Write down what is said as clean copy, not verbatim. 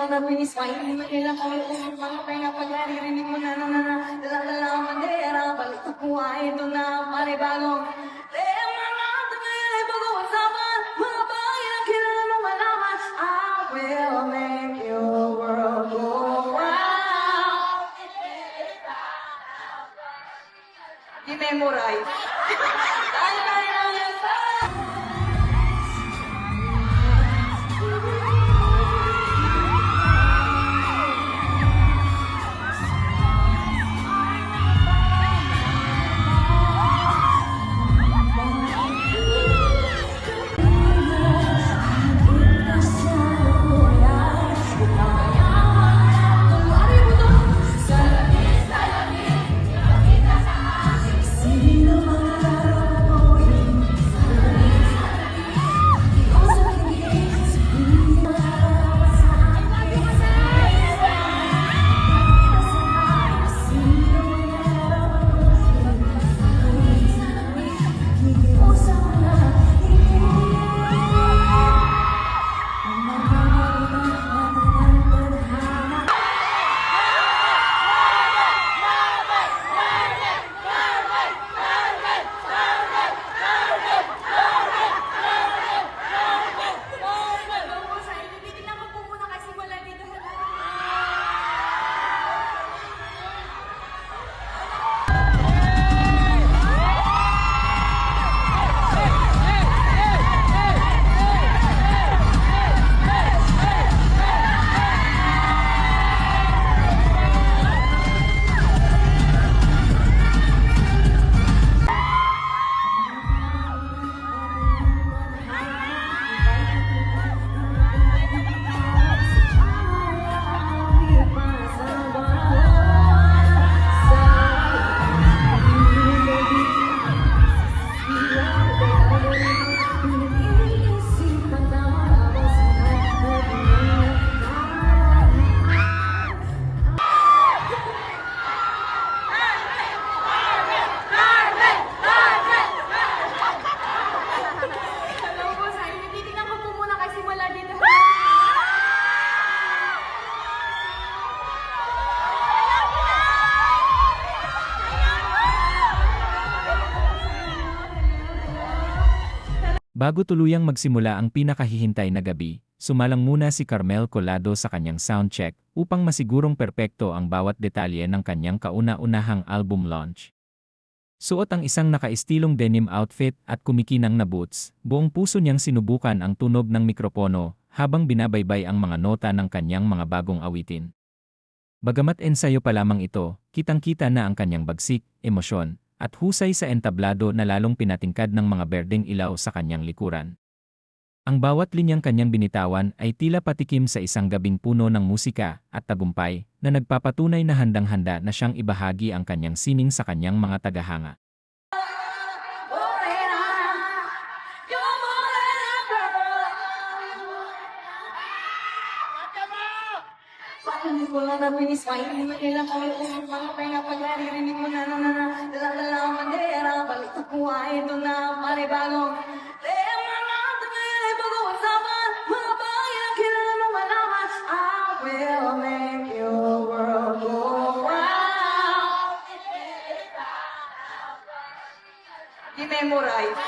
na binis pa, hindi mo kailangan ulit mga kaya pag naririnig mo na dala ang bandera, balik sa buhay, ito na panibagong tema na ito ngayon ay pag-uusapan, mga bagay na kilala mo malaman, I will make your world go round. I-memorize. Bago tuluyang magsimula ang pinakahihintay na gabi, sumalang muna si Carmel Colado sa kanyang soundcheck upang masigurong perpekto ang bawat detalye ng kanyang kauna-unahang album launch. Suot ang isang nakaistilong denim outfit at kumikinang na boots, buong puso niyang sinubukan ang tunog ng mikropono habang binabaybay ang mga nota ng kanyang mga bagong awitin. Bagamat ensayo pa lamang ito, kitang-kita na ang kanyang bagsik, emosyon, at husay sa entablado na lalong pinatingkad ng mga berdeng ilaw sa kanyang likuran. Ang bawat linyang kanyang binitawan ay tila patikim sa isang gabing puno ng musika at tagumpay na nagpapatunay na handang-handa na siyang ibahagi ang kanyang sining sa kanyang mga tagahanga. Hindi ko lang nabinis pa, hindi mo kailangan ulit mga kaya pag naririnig mo na dala ang bandera, balik sa buhay, ito na panibagong tema na ito ngayon ay pag-uusapan, mga bagay na kilala mo malaman, I will make your world go round. I-memorize.